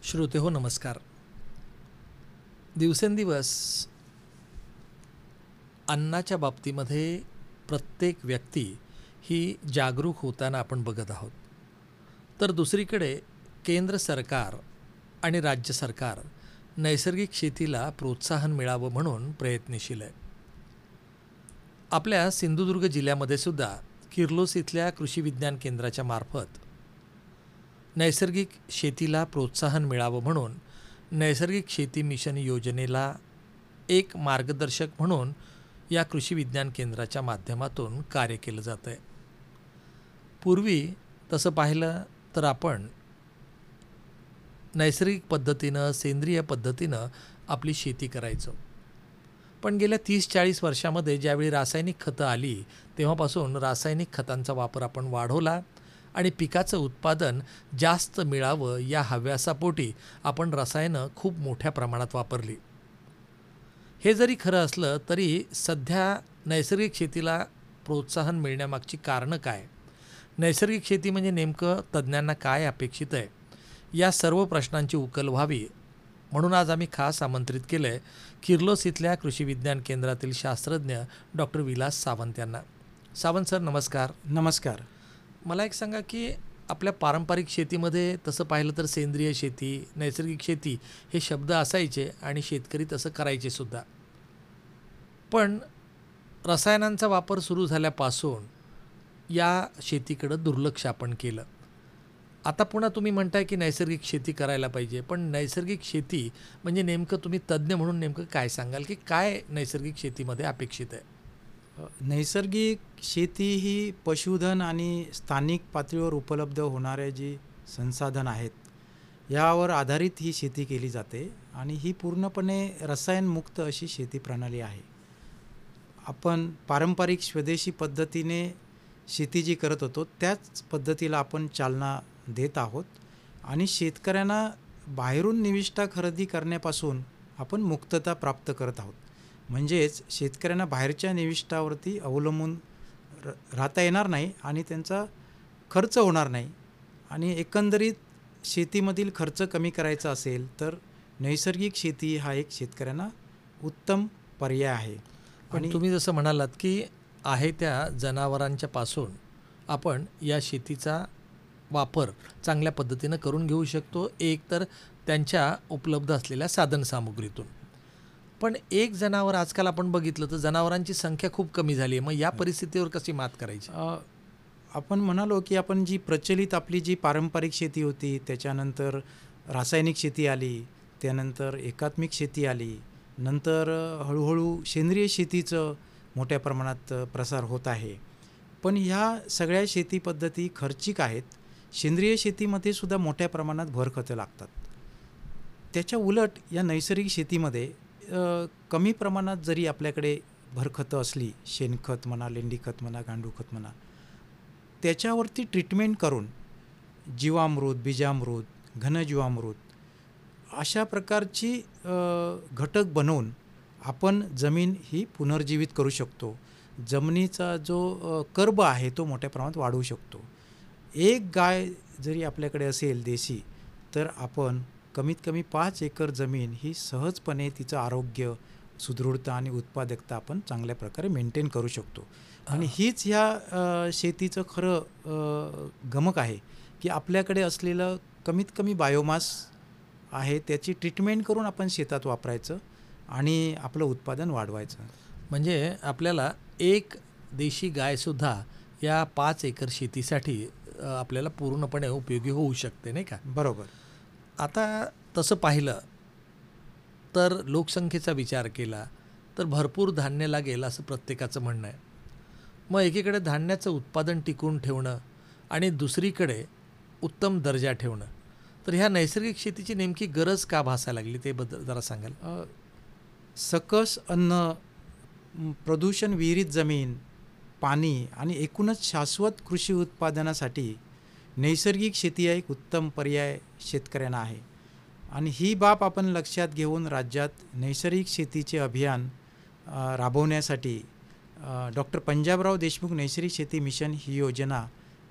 श्रोते हो नमस्कार. दिवसेंदिवस अन्नाच्या बाबतीमध्ये प्रत्येक व्यक्ती ही जागरूक होताना आपण बघत आहोत. तर दुसरीकडे केंद्र सरकार आणि राज्य सरकार नैसर्गिक शेतीला प्रोत्साहन मिळावं म्हणून प्रयत्नशील आहे. आपल्या सिंधुदुर्ग जिल्ह्यामध्ये सुद्धा किर्लोस इथल्या कृषी विज्ञान केंद्राच्या मार्फत नैसर्गिक शेतीला प्रोत्साहन मिळावं म्हणून नैसर्गिक शेती मिशन योजनेला एक मार्गदर्शक म्हणून या कृषी विज्ञान केंद्राच्या माध्यमातून कार्य केलं जातं आहे. पूर्वी तसं पाहिलं तर आपण नैसर्गिक पद्धतीनं सेंद्रिय पद्धतीनं आपली शेती करायचो. पण गेल्या 30-40 वर्षामध्ये ज्यावेळी रासायनिक खतं आली तेव्हापासून रासायनिक खतांचा वापर आपण वाढवला आणि पिकाचं उत्पादन जास्त मिळावं या हव्यासापोटी आपण रसायनं खूप मोठ्या प्रमाणात वापरली. हे जरी खरं असलं तरी सध्या नैसर्गिक शेतीला प्रोत्साहन मिळण्यामागची कारणं काय, नैसर्गिक शेती म्हणजे नेमकं तज्ज्ञांना काय अपेक्षित आहे, या सर्व प्रश्नांची उकल व्हावी म्हणून आज आम्ही खास आमंत्रित केलं आहे किर्लोस इथल्या कृषी विज्ञान केंद्रातील शास्त्रज्ञ डॉक्टर विलास सावंत यांना. सावंत सर नमस्कार. नमस्कार. मला एक सांगा की आपल्या पारंपरिक शेतीमध्ये तसं पाहिलं तर सेंद्रिय शेती, नैसर्गिक शेती हे शब्द असायचे आणि शेतकरी तसं करायचे सुद्धा. पण रसायनांचा वापर सुरू झाल्यापासून या शेतीकडं दुर्लक्ष आपण केलं. आता पुन्हा तुम्ही म्हणताय की नैसर्गिक शेती करायला पाहिजे. पण नैसर्गिक शेती म्हणजे नेमकं तुम्ही तज्ज्ञ म्हणून नेमकं काय सांगाल की काय नैसर्गिक शेतीमध्ये अपेक्षित आहे? नैसर्गिक शेती ही पशुधन आणि स्थानिक पातळीवर उपलब्ध होणारे जी संसाधन आहेत यावर आधारित ही शेती केली जाते आणि ही पूर्णपणे रसायनमुक्त अशी शेती प्रणाली आहे. आपण पारंपरिक स्वदेशी पद्धतीने शेती जी करत होतो त्याच पद्धतीला आपण चालना देत आहोत आणि शेतकऱ्यांना बाहेरून निविष्ठा खरेदी करण्यापासून आपण मुक्तता प्राप्त करत आहोत. म्हणजेच शेतकऱ्यांना बाहेरच्या निविष्ठावरती अवलंबून राहता येणार नाही आणि त्यांचा खर्च होणार नाही आणि एकंदरीत शेतीमधील खर्च कमी करायचा असेल तर नैसर्गिक शेती हा एक शेतकऱ्यांना उत्तम पर्याय आहे. पण तुम्ही जसं म्हणालात की आहे त्या जनावरांच्या पासून आपण या शेतीचा वापर चांगल्या पद्धतीनं करून घेऊ शकतो, एक तर त्यांच्या उपलब्ध असलेल्या साधनसामुग्रीतून. पण एक जनावर आजकाल आपण बघितलं तर जनावरांची संख्या खूप कमी झाली आहे. मग या परिस्थितीवर कशी मात करायची? आपण म्हणालो की आपण जी प्रचलित आपली जी पारंपरिक शेती होती त्याच्यानंतर रासायनिक शेती आली, त्यानंतर एकात्मिक शेती आली, नंतर हळूहळू सेंद्रिय शेतीचं मोठ्या प्रमाणात प्रसार होत आहे. पण ह्या सगळ्या शेती पद्धती खर्चिक आहेत. सेंद्रिय शेतीमध्ये सुद्धा मोठ्या प्रमाणात भरखतं लागतात. त्याच्या उलट या नैसर्गिक शेतीमध्ये कमी प्रमाणात जरी आपल्याकडे भरखतं असली, शेणखत म्हणा, लेंडीखत म्हणा, गांडूळखत म्हणा, त्याच्यावरती ट्रीटमेंट करून जीवामृत, बीजामृत, घनजीवामृत अशा प्रकारची घटक बनवून आपण जमीन ही पुनर्जीवित करू शकतो. जमिनीचा जो कर्ब आहे तो मोठ्या प्रमाणात वाढवू शकतो. एक गाय जरी आपल्याकडे असेल देशी तर आपण कमीत कमी 5 एकर जमीन ही सहजपणे तिचं आरोग्य, सुदृढता आणि उत्पादकता आपण चांगल्या प्रकारे मेंटेन करू शकतो. आणि हीच ह्या शेतीचं खरं गमक आहे की आपल्याकडे असलेलं कमीत कमी बायोमास आहे त्याची ट्रीटमेंट करून आपण शेतात वापरायचं आणि आपलं उत्पादन वाढवायचं. म्हणजे आपल्याला एक देशी गायसुद्धा या 5 एकर शेतीसाठी आपल्याला पूर्णपणे उपयोगी होऊ शकते, नाही का? बरोबर. आता तसं पाहिलं तर लोकसंख्येचा विचार केला तर भरपूर धान्य लागेल असं प्रत्येकाचं म्हणणं आहे. मग एकीकडे धान्याचं उत्पादन टिकवून ठेवणं आणि दुसरीकडे उत्तम दर्जा ठेवणं, तर ह्या नैसर्गिक शेतीची नेमकी गरज का भासायला लागली ते बद्दल जरा सांगाल? सकस अन्न, प्रदूषण विरहित जमीन, पाणी आणि एकूणच शाश्वत कृषी उत्पादनासाठी नैसर्गिक शेती हा एक उत्तम पर्याय शेतकऱ्यांना आहे. आणि ही बाब आपण लक्षात घेऊन राज्यात नैसर्गिक शेतीचे अभियान राबवण्यासाठी डॉक्टर पंजाबराव देशमुख नैसर्गिक शेती मिशन ही योजना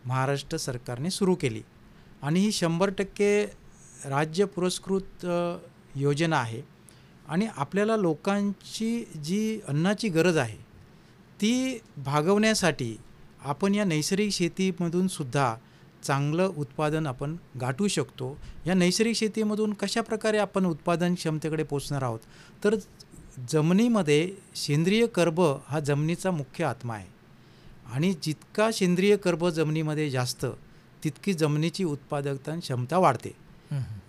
महाराष्ट्र सरकारने सुरू केली आणि ही 100% राज्य पुरस्कृत योजना आहे आणि आपल्याला लोकांची जी अन्नाची गरज आहे ती भागवण्यासाठी आपण या नैसर्गिक शेतीमधून सुद्धा चांगलं उत्पादन आपण गाठू शकतो. या नैसर्गिक शेतीमधून कशाप्रकारे आपण उत्पादन क्षमतेकडे पोचणार आहोत, तर जमिनीमध्ये सेंद्रिय कर्ब हा जमिनीचा मुख्य आत्मा आहे आणि जितका सेंद्रिय कर्ब जमिनीमध्ये जास्त तितकी जमिनीची उत्पादकता क्षमता वाढते.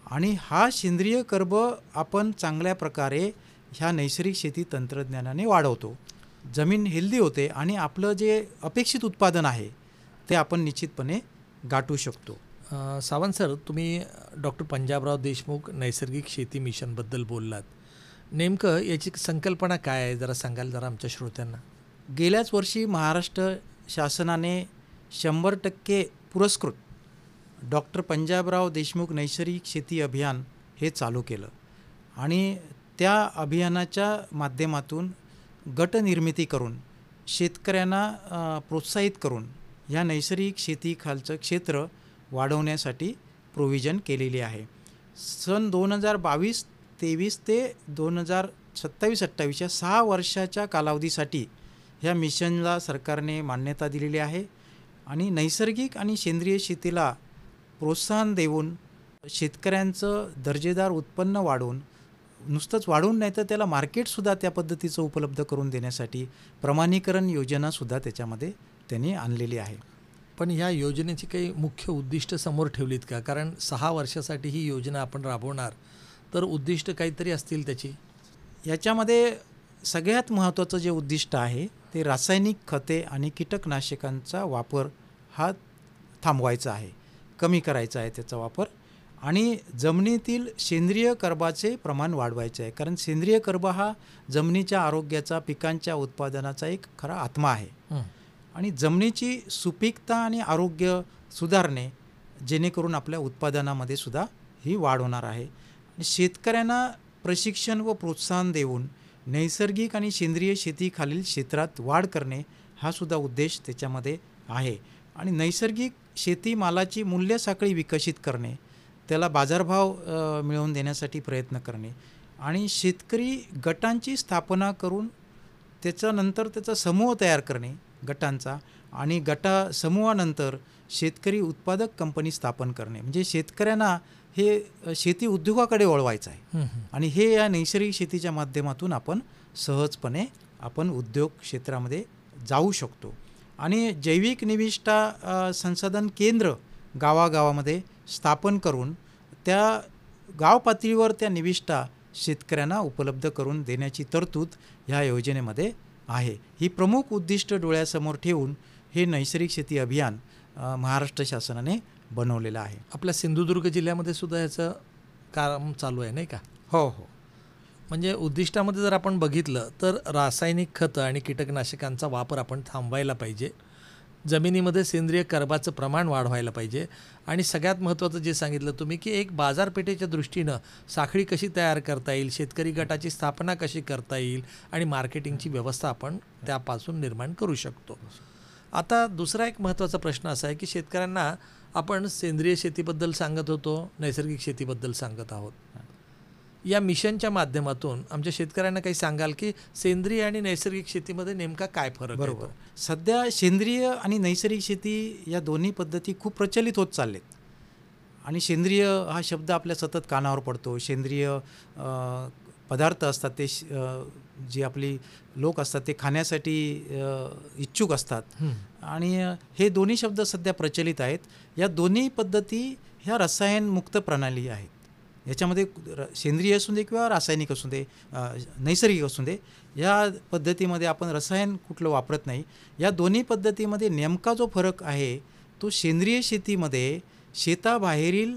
आणि हा सेंद्रिय कर्ब आपण चांगल्या प्रकारे ह्या नैसर्गिक शेती तंत्रज्ञानाने वाढवतो. जमीन हेल्दी होते आणि आपलं जे अपेक्षित उत्पादन आहे ते आपण निश्चितपणे गाठू शकतो. सावंत सर, तुम्ही डॉक्टर पंजाबराव देशमुख नैसर्गिक शेती मिशनबद्दल बोललात. नेमकं याची संकल्पना काय आहे, जरा सांगाल जरा आमच्या श्रोत्यांना. गेल्याच वर्षी महाराष्ट्र शासनाने 100% पुरस्कृत डॉक्टर पंजाबराव देशमुख नैसर्गिक शेती अभियान हे चालू केलं आणि त्या अभियानाच्या माध्यमातून गटनिर्मिती करून शेतकऱ्यांना प्रोत्साहित करून ह्या नैसर्गिक शेतीखालचं क्षेत्र वाढवण्यासाठी प्रोव्हिजन केलेली आहे. सन 2022-23 ते 2027-28 या 6 वर्षाच्या कालावधीसाठी ह्या मिशनला सरकारने मान्यता दिलेली आहे आणि नैसर्गिक आणि सेंद्रिय शेतीला प्रोत्साहन देऊन शेतकऱ्यांचं दर्जेदार उत्पन्न वाढवून, नुसतंच वाढवून नाही तर त्याला मार्केटसुद्धा त्या पद्धतीचं उपलब्ध करून देण्यासाठी प्रमाणीकरण योजनासुद्धा त्याच्यामध्ये त्यांनी आणलेली आहे. पण ह्या योजनेची काही मुख्य उद्दिष्ट समोर ठेवलीत का? कारण 6 वर्षासाठी ही योजना आपण राबवणार, तर उद्दिष्ट काहीतरी असतील त्याची. याच्यामध्ये सगळ्यात महत्त्वाचं जे उद्दिष्ट आहे ते रासायनिक खते आणि कीटकनाशकांचा वापर हा थांबवायचा आहे, कमी करायचा आहे त्याचा वापर आणि जमिनीतील सेंद्रिय कर्बाचे प्रमाण वाढवायचे आहे. कारण सेंद्रिय कर्ब हा जमिनीच्या आरोग्याचा, पिकांच्या उत्पादनाचा एक खरा आत्मा आहे आणि जमिनीची सुपीकता आणि आरोग्य सुधारणे जेणेकरून आपल्या उत्पादनामध्ये सुद्धा ही वाढ होणार आहे. आणि शेतकऱ्यांना प्रशिक्षण व प्रोत्साहन देऊन नैसर्गिक आणि सेंद्रिय शेतीखालील क्षेत्रात वाढ करणे हा सुद्धा उद्देश त्याच्यामध्ये आहे. आणि नैसर्गिक शेतीमालाची मूल्य साखळी विकसित करणे, त्याला बाजारभाव मिळवून देण्यासाठी प्रयत्न करणे आणि शेतकरी गटांची स्थापना करून त्याच्यानंतर त्याचा समूह तयार करणे गटांचा आणि समूहानंतर शेतकरी उत्पादक कंपनी स्थापन करणे, म्हणजे शेतकऱ्यांना हे शेती उद्योगाकडे वळवायचं आहे. आणि हे या नैसर्गिक शेतीच्या माध्यमातून आपण सहजपणे आपण उद्योग क्षेत्रामध्ये जाऊ शकतो. आणि जैविक निविष्ठा संसाधन केंद्र गावागावामध्ये स्थापन करून त्या गाव पातळीवर त्या निविष्ठा शेतकऱ्यांना उपलब्ध करून देण्याची तरतूद ह्या योजनेमध्ये आहे. ही प्रमुख उद्दिष्ट डोळ्यासमोर ठेवून हे नैसर्गिक शेती अभियान महाराष्ट्र शासनाने बनवलेलं आहे. आपल्या सिंधुदुर्ग जिल्ह्यामध्ये सुद्धा याचं काम चालू आहे, नाही का? हो हो. म्हणजे उद्दिष्टामध्ये जर आपण बघितलं तर रासायनिक खतं आणि कीटकनाशकांचा वापर आपण थांबवायला पाहिजे, जमिनीमध्ये सेंद्रिय कर्बाचं प्रमाण वाढवायला पाहिजे आणि सगळ्यात महत्त्वाचं जे सांगितलं तुम्ही की एक बाजारपेठेच्या दृष्टीनं साखळी कशी तयार करता येईल, शेतकरी गटाची स्थापना कशी करता येईल आणि मार्केटिंगची व्यवस्था आपण त्यापासून निर्माण करू शकतो. आता दुसरा एक महत्त्वाचा प्रश्न असा आहे की शेतकऱ्यांना आपण सेंद्रिय शेतीबद्दल सांगत होतो, नैसर्गिक शेतीबद्दल सांगत आहोत. या मिशनच्या माध्यमातून आमच्या शेतकऱ्यांना काही सांगाल की सेंद्रिय आणि नैसर्गिक शेतीमध्ये नेमका काय फरक? बरोबर. सध्या सेंद्रिय आणि नैसर्गिक शेती या दोन्ही पद्धती खूप प्रचलित होत चाललेत आणि सेंद्रिय हा शब्द आपल्या सतत कानावर पडतो. सेंद्रिय पदार्थ असतात ते जे आपली लोक असतात ते खाण्यासाठी इच्छुक असतात आणि हे दोन्ही शब्द सध्या प्रचलित आहेत. या दोन्ही पद्धती ह्या रसायनमुक्त प्रणाली आहेत. याच्यामध्ये सेंद्रिय असू दे किंवा रासायनिक असू दे, नैसर्गिक असू दे, या पद्धतीमध्ये आपण रसायन कुठलं वापरत नाही. या दोन्ही पद्धतीमध्ये नेमका जो फरक आहे तो सेंद्रिय शेतीमध्ये शेताबाहेरील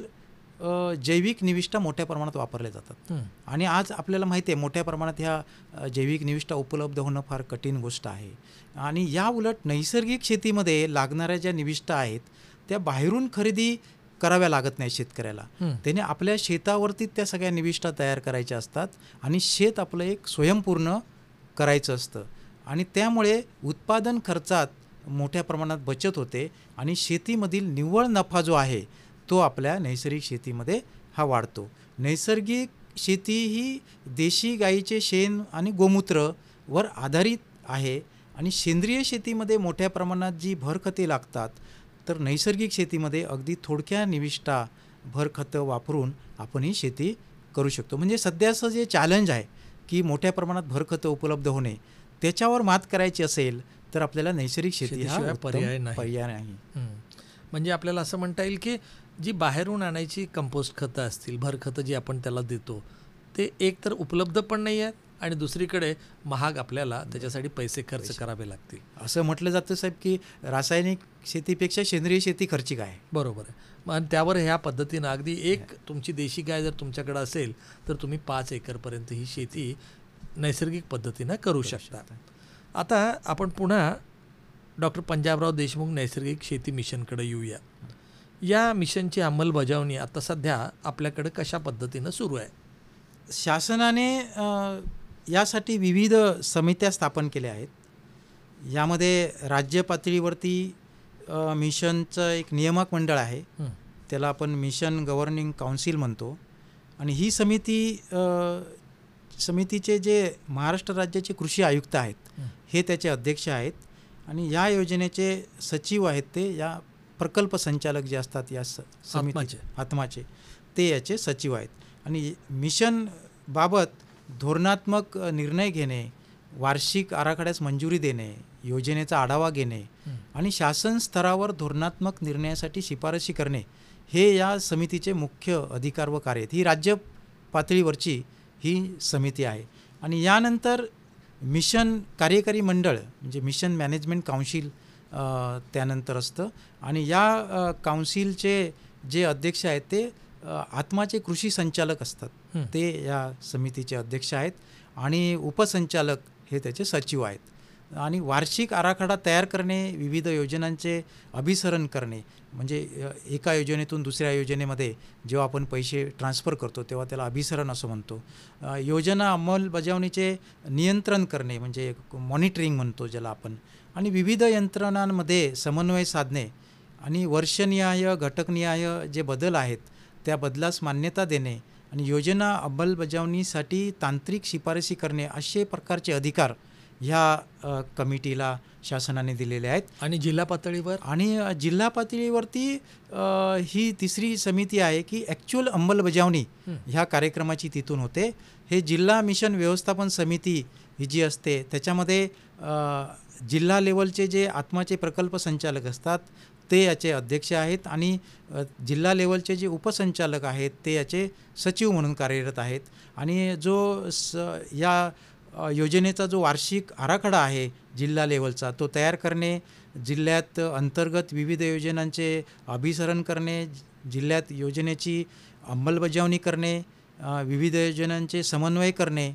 जैविक निविष्ठा मोठ्या प्रमाणात वापरल्या जातात आणि आज आपल्याला माहिती आहे मोठ्या प्रमाणात ह्या जैविक निविष्ठा उपलब्ध होणं फार कठीण गोष्ट आहे. आणि या उलट नैसर्गिक शेतीमध्ये लागणाऱ्या ज्या निविष्ठा आहेत त्या बाहेरून खरेदी कराव्या लागत नाही शेतकऱ्याला. त्याने आपल्या शेतावरती त्या सगळ्या निविष्ठा तयार करायच्या असतात आणि शेत आपलं एक स्वयंपूर्ण करायचं असतं आणि त्यामुळे उत्पादन खर्चात मोठ्या प्रमाणात बचत होते आणि शेतीमधील निव्वळ नफा जो आहे तो आपल्या नैसर्गिक शेतीमध्ये हा वाढतो. नैसर्गिक शेती ही देशी गाईचे शेण आणि गोमूत्र वर आधारित आहे आणि सेंद्रिय शेतीमध्ये मोठ्या प्रमाणात जी भरखते लागतात, तर नैसर्गिक शेतीमध्ये अगदी थोडक्या निविष्ठा भरखतं वापरून आपण ही शेती करू शकतो. म्हणजे सध्याचं जे चॅलेंज आहे की मोठ्या प्रमाणात भरखतं उपलब्ध होणे, त्याच्यावर मात करायची असेल तर आपल्याला नैसर्गिक शेती हा शेतीशिवाय उत्तम पर्याय नाही. पर्याय नाही. म्हणजे आपल्याला असं म्हणता येईल की जी बाहेरून आणायची कंपोस्ट खतं असतील, भरखतं जी आपण त्याला देतो, ते एक तर उपलब्ध पण नाही आहेत आणि दुसरीकडे महाग आपल्याला त्याच्यासाठी पैसे खर्च करावे लागतील. असं म्हटलं जातं साहेब की रासायनिक शेतीपेक्षा सेंद्रिय शेती खर्चिक आहे. बरोबर आहे. आणि त्यावर ह्या पद्धतीनं अगदी एक तुमची देशी गाय जर तुमच्याकडे असेल तर तुम्ही 5 एकरपर्यंत ही शेती नैसर्गिक पद्धतीनं करू शकता. आता आपण पुन्हा डॉक्टर पंजाबराव देशमुख नैसर्गिक शेती मिशनकडे येऊया. या मिशनची अंमलबजावणी आता सध्या आपल्याकडे कशा पद्धतीनं सुरू आहे? शासनाने यासाठी विविध समित्या स्थापन केल्या आहेत. यामध्ये राज्य पातळीवरती मिशनचं एक नियामक मंडळ आहे, त्याला आपण मिशन गव्हर्निंग काउन्सिल म्हणतो. आणि ही समितीचे जे महाराष्ट्र राज्याचे कृषी आयुक्त आहेत हे त्याचे अध्यक्ष आहेत. आणि या योजनेचे सचिव आहेत ते या प्रकल्प संचालक जे असतात या समितीचे आत्माचे ते याचे सचिव आहेत. आणि मिशनबाबत धोरणात्मक निर्णय घेणे, वार्षिक आराखड्यास मंजुरी देणे, योजनेचा आढावा घेणे आणि शासन स्तरावर धोरणात्मक निर्णयासाठी शिफारशी करणे हे या समितीचे मुख्य अधिकार व कार्य आहेत. ही राज्य पातळीवरची ही समिती आहे. आणि यानंतर मिशन कार्यकारी मंडळ म्हणजे मिशन मॅनेजमेंट काउन्सिल त्यानंतर असतं. आणि या काउन्सिलचे जे अध्यक्ष आहेत ते आत्माचे कृषी संचालक असतात, ते या समितीचे अध्यक्ष आहेत. आणि उपसंचालक हे त्याचे सचिव आहेत. आणि वार्षिक आराखडा तयार करणे, विविध योजनांचे अभिसरण करणे, म्हणजे एका योजनेतून दुसऱ्या योजनेमध्ये जेव्हा आपण पैसे ट्रान्सफर करतो तेव्हा त्याला अभिसरण असं म्हणतो. योजना अंमलबजावणीचे नियंत्रण करणे म्हणजे मॉनिटरिंग म्हणतो ज्याला आपण. आणि विविध यंत्रणांमध्ये समन्वय साधणे आणि वर्षनिहाय घटकनिहाय जे बदल आहेत त्या बदलास मान्यता देणे आणि योजना अंमलबजावणीसाठी तांत्रिक शिफारसी करणे असे प्रकारचे अधिकार ह्या कमिटीला शासनाने दिलेले आहेत. आणि जिल्हा पातळीवर? आणि जिल्हा पातळीवरती ही तिसरी समिती आहे की ॲक्च्युअल अंमलबजावणी ह्या कार्यक्रमाची तिथून होते. हे जिल्हा मिशन व्यवस्थापन समिती ही जी असते त्याच्यामध्ये जिल्हा लेवलचे जे आत्माचे प्रकल्प संचालक असतात ते याचे अध्यक्ष आहेत. आणि जिल्हा लेवलचे जे उपसंचालक आहेत ते याचे सचिव म्हणून कार्यरत आहेत. आणि जो या योजनेचा जो वार्षिक आराखडा आहे जिल्हा लेवलचा तो तयार करणे, जिल्ह्यात अंतर्गत विविध योजनांचे अभिसरण करणे, जिल्ह्यात योजनेची अंमलबजावणी करणे, विविध योजनांचे समन्वय करणे,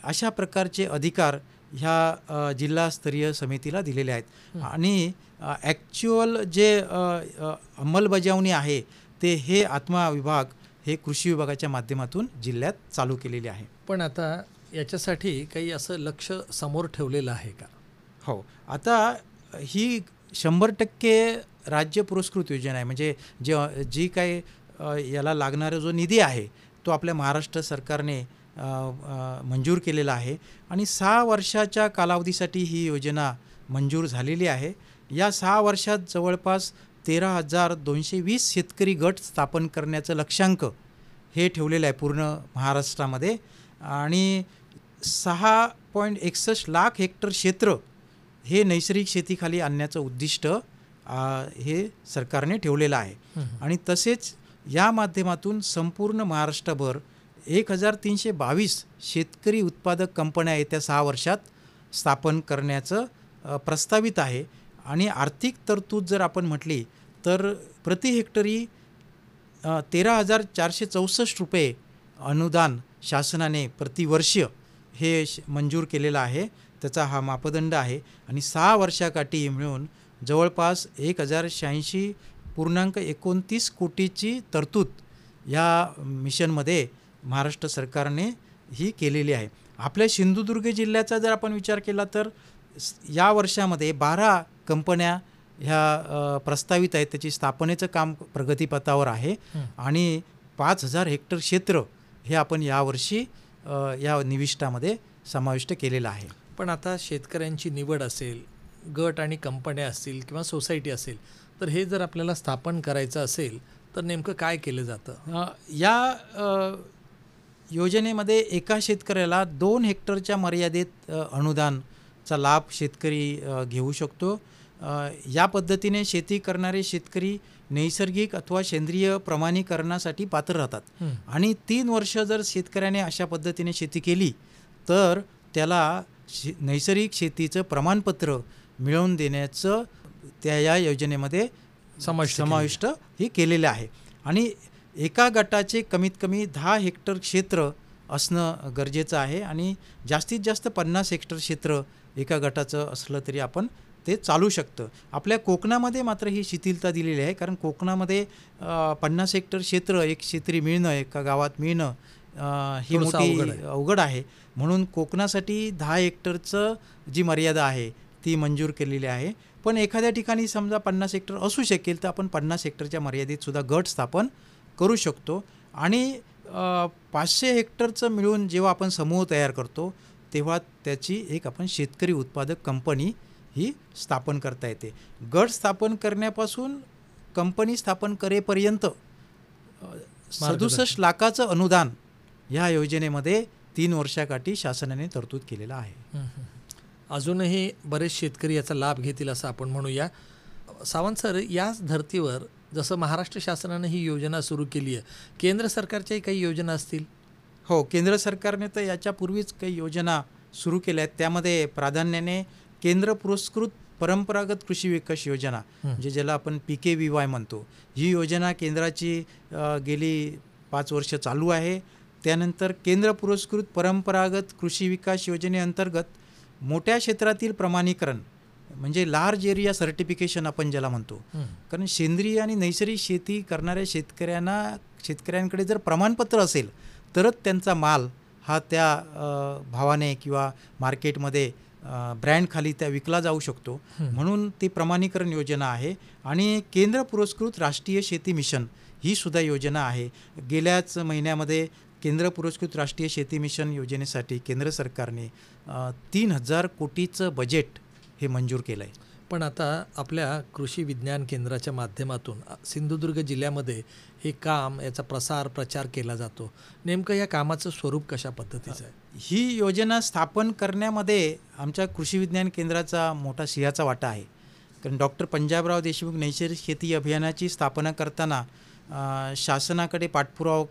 अशा प्रकारचे अधिकार ह्या जिल्हास्तरीय समितीला दिलेले आहेत. आणि ॲक्च्युअल जे अंमलबजावणी आहे ते हे आत्मा विभाग हे कृषी विभागाच्या माध्यमातून जिल्ह्यात चालू केलेले आहे. पण आता याच्यासाठी काही असं लक्ष समोर ठेवलेलं आहे का? हो, आता ही 100% राज्य पुरस्कृत योजना आहे. म्हणजे जी काही याला लागणारा जो निधी आहे तो आपल्या महाराष्ट्र सरकारने मंजूर केलेला आहे. आणि 6 वर्षाच्या कालावधीसाठी ही योजना मंजूर झालेली आहे. या 6 वर्षात जवळपास 13,220 शेतकरी गट स्थापन करण्याचं लक्ष्यांक हे ठेवलेलं आहे पूर्ण महाराष्ट्रामध्ये. आणि 6.61 लाख हेक्टर क्षेत्र हे नैसर्गिक शेतीखाली आणण्याचं उद्दिष्ट हे सरकारने ठेवलेलं आहे. आणि तसेच या माध्यमातून संपूर्ण महाराष्ट्रभर 1,322 शेतकरी उत्पादक कंपन्या येत्या 6 वर्षात स्थापन करण्याचं प्रस्तावित आहे. आणि आर्थिक तरतूद जर आपण म्हटली तर प्रति हेक्टरी 13,464 रुपये अनुदान शासनाने प्रतिवर्ष हे मंजूर केलेलं आहे. त्याचा हा मापदंड आहे. आणि 6 वर्षाकाठी मिळून जवळपास 1,086.29 कोटीची तरतूद या मिशनमध्ये महाराष्ट्र सरकारने ही केलेली आहे. आपल्या सिंधुदुर्ग जिल्ह्याचा जर आपण विचार केला तर या वर्षामध्ये 12 कंपन्या ह्या प्रस्तावित आहेत. त्याची स्थापनेचं काम प्रगतीपथावर आहे. आणि 5,000 हेक्टर क्षेत्र हे आपण यावर्षी या निविष्ठामध्ये समाविष्ट केलेलं आहे. पण आता शेतकऱ्यांची निवड असेल, गट आणि कंपन्या असतील किंवा सोसायटी असेल, तर हे जर आपल्याला स्थापन करायचं असेल तर नेमकं काय केलं जातं? या योजनेमध्ये एका शेतकऱ्याला 2 हेक्टरच्या मर्यादेत अनुदानचा लाभ शेतकरी घेऊ शकतो. या पद्धतीने शेती करणारे शेतकरी नैसर्गिक अथवा सेंद्रिय प्रमाणीकरणासाठी पात्र राहतात. आणि 3 वर्ष जर शेतकऱ्याने अशा पद्धतीने शेती केली तर त्याला नैसर्गिक शेतीचं प्रमाणपत्र मिळवून देण्याचं या योजनेमध्ये समाविष्ट हे केलेलं आहे. आणि एका गटाचे कमीत कमी 10 हेक्टर क्षेत्र असणं गरजेचं आहे आणि जास्तीत जास्त 50 हेक्टर क्षेत्र एका गटाचं असलं तरी आपण ते चालू शकतं. आपल्या कोकणामध्ये मात्र ही शिथिलता दिलेली आहे, कारण कोकणामध्ये 50 हेक्टर क्षेत्र एक क्षेत्री मिळणं, एका गावात मिळणं ही मोठी अवघड आहे. म्हणून कोकणासाठी 10 हेक्टरचं जी मर्यादा आहे ती मंजूर केलेली आहे. पण एखाद्या ठिकाणी समजा 50 हेक्टर असू शकेल तर आपण 50 हेक्टरच्या मर्यादेत सुद्धा गट स्थापन करू शकतो. आणि 500 हेक्टरचं मिळून जेव्हा आपण समूह तयार करतो तेव्हा त्याची एक आपण शेतकरी उत्पादक कंपनी ही स्थापन करता येते. गट स्थापन करण्यापासून कंपनी स्थापन करेपर्यंत 67 लाखाचं अनुदान ह्या योजनेमध्ये 3 वर्षाकाठी शासनाने तरतूद केलेला आहे. अजूनही बरेच शेतकरी याचा लाभ घेतील असं आपण म्हणूया. सावंत सर, याच धर्तीवर जसं महाराष्ट्र शासनाने ही योजना सुरू केली आहे, केंद्र सरकारच्याही काही योजना असतील? हो, केंद्र सरकारने तर याच्यापूर्वीच काही योजना सुरू केल्या आहेत. त्यामध्ये प्राधान्याने केंद्र पुरस्कृत परंपरागत कृषी विकास योजना, म्हणजे ज्याला आपण PKVY म्हणतो, ही योजना केंद्राची गेली 5 वर्ष चालू आहे. त्यानंतर केंद्र पुरस्कृत परंपरागत कृषी विकास योजनेअंतर्गत मोठ्या क्षेत्रातील प्रमाणीकरण म्हणजे लार्ज एरिया सर्टिफिकेशन आपण ज्याला म्हणतो, कारण सेंद्रिय आणि नैसर्गिक शेती करणाऱ्या शेतकऱ्यांकडे जर प्रमाणपत्र असेल तरच त्यांचा माल हा त्या भावाने किंवा मार्केटमध्ये ब्रँडखाली त्या विकला जाऊ शकतो. म्हणून ती प्रमाणीकरण योजना आहे. आणि केंद्र पुरस्कृत राष्ट्रीय शेती मिशन ही सुद्धा योजना आहे. गेल्याच महिन्यामध्ये केंद्र पुरस्कृत राष्ट्रीय शेती मिशन योजनेसाठी केंद्र सरकारने 3,000 कोटीचं बजेट हे मंजूर केलं आहे. पण आता आपल्या कृषी विज्ञान केंद्राच्या माध्यमातून सिंधुदुर्ग जिल्ह्यामध्ये हे काम, याचा प्रचार केला जातो. नेमकं या कामाचं स्वरूप कशा पद्धतीचं आहे? ही योजना स्थापन करण्यामध्ये आमच्या कृषी विज्ञान केंद्राचा मोठा सिंहाचा वाटा आहे. कारण डॉक्टर पंजाबराव देशमुख नैसर्गिक शेती अभियानाची स्थापना करताना शासनाकडे पाठपुरावा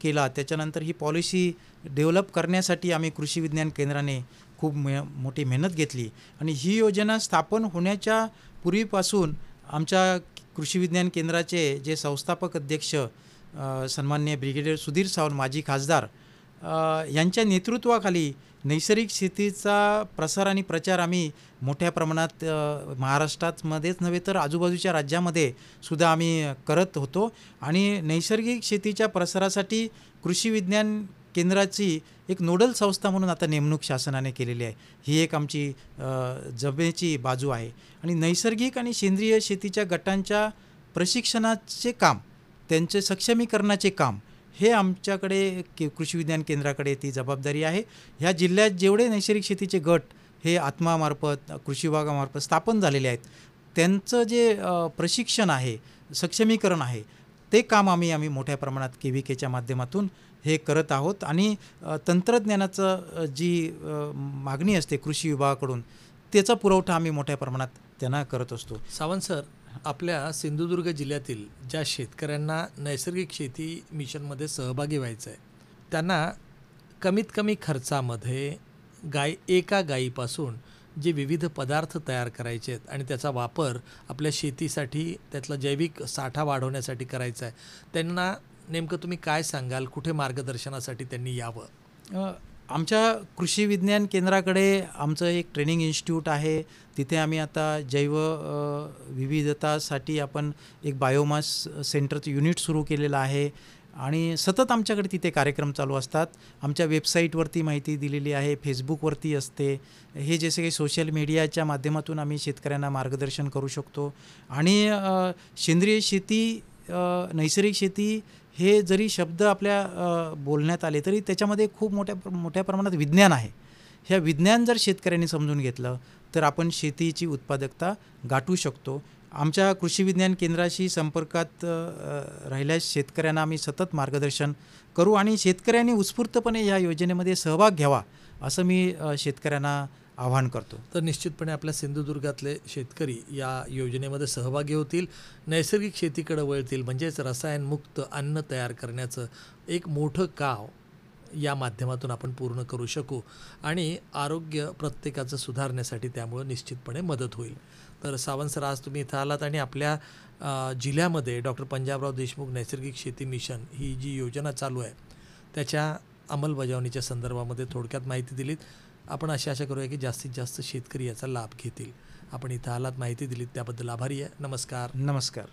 केला. त्याच्यानंतर ही पॉलिसी डेव्हलप करण्यासाठी आम्ही कृषी विज्ञान केंद्राने खूप मोठी मेहनत घेतली. आणि ही योजना स्थापन होण्याच्या पूर्वीपासून आमच्या कृषी विज्ञान केंद्राचे जे संस्थापक अध्यक्ष सन्माननीय ब्रिगेडियर सुधीर सावंत, माजी खासदार, यांच्या नेतृत्वाखाली नैसर्गिक शेतीचा प्रसार आणि प्रचार आम्ही मोठ्या प्रमाणात महाराष्ट्रामध्येच नव्हे तर आजूबाजूच्या राज्यामध्ये सुद्धा आम्ही करत होतो. आणि नैसर्गिक शेतीच्या प्रसारासाठी कृषी विज्ञान केंद्राची एक नोडल संस्था म्हणून आता नेमणूक शासनाने केलेली आहे. ही एक आमची जमेची बाजू आहे. आणि नैसर्गिक आणि सेंद्रिय शेतीच्या गटांच्या प्रशिक्षणाचे काम, त्यांचे सक्षमीकरणाचे काम हे आमच्याकडे कृषी विज्ञान केंद्राकडे ती जबाबदारी आहे. ह्या जिल्ह्यात जेवढे नैसर्गिक शेतीचे गट हे आत्मामार्फत कृषी विभागामार्फत स्थापन झालेले आहेत, त्यांचं जे प्रशिक्षण आहे, सक्षमीकरण आहे, ते काम आम्ही मोठ्या प्रमाणात KVKच्या माध्यमातून हे करत आहोत. आणि तंत्रज्ञानाचं जी मागणी असते कृषी विभागाकडून त्याचा पुरवठा आम्ही मोठ्या प्रमाणात त्यांना करत असतो. सावंत सर, आपल्या सिंधुदुर्ग जिल्ह्यातील ज्या शेतकऱ्यांना नैसर्गिक शेती मिशनमध्ये सहभागी व्हायचं आहे, त्यांना कमीत कमी खर्चामध्ये एका गायीपासून जे विविध पदार्थ तयार करायचे आहेत आणि त्याचा वापर आपल्या शेतीसाठी, त्यातला जैविक साठा वाढवण्यासाठी करायचा आहे, त्यांना नेमकं तुम्ही काय सांगाल? कुठे मार्गदर्शनासाठी त्यांनी यावं? आमच्या कृषी विज्ञान केंद्राकडे आमचं एक ट्रेनिंग इन्स्टिट्यूट आहे. तिथे आम्ही आता जैव विविधतासाठी आपण एक बायोमास सेंटरचं युनिट सुरू केलेलं आहे. आणि सतत आमच्याकडे तिथे कार्यक्रम चालू असतात. आमच्या वेबसाईटवरती माहिती दिलेली आहे, फेसबुकवरती असते. हे जसे काही सोशल मीडियाच्या माध्यमातून आम्ही शेतकऱ्यांना मार्गदर्शन करू शकतो. आणि सेंद्रिय शेती, नैसर्गिक शेती हे जरी शब्द आपल्या बोलण्यात आले तरी त्याच्यामध्ये खूप मोठ्या प्रमाणात विज्ञान आहे. ह्या विज्ञान जर शेतकऱ्यांनी समजून घेतलं तर आपण शेतीची उत्पादकता गाठू शकतो. आमच्या कृषी विज्ञान केंद्राशी संपर्कात राहिल्यास शेतकऱ्यांना आम्ही सतत मार्गदर्शन करू आणि शेतकऱ्यांनी उत्स्फूर्तपणे ह्या योजनेमध्ये सहभाग घ्यावा असं मी शेतकऱ्यांना आवाहन करतो. तर निश्चितपणे आपल्या सिंधुदुर्गातले शेतकरी या योजनेमध्ये सहभागी होतील, नैसर्गिक शेतीकडे वळतील, म्हणजेच रसायनमुक्त अन्न तयार करण्याचं एक मोठं काम या माध्यमातून आपण पूर्ण करू शकू आणि आरोग्य प्रत्येकाचं सुधारण्यासाठी त्यामुळं निश्चितपणे मदत होईल. तर सावंत सर, आज तुम्ही इथं आलात आणि आपल्या जिल्ह्यामध्ये डॉक्टर पंजाबराव देशमुख नैसर्गिक शेती मिशन ही जी योजना चालू आहे त्याच्या अंमलबजावणीच्या संदर्भामध्ये थोडक्यात माहिती दिलीत. आपण अशी आशा करूया की जास्तीत जास्त शेतकरी याचा लाभ घेतील. आपण इथं आलात, माहिती दिलीत, त्याबद्दल आभारी आहे. नमस्कार. नमस्कार.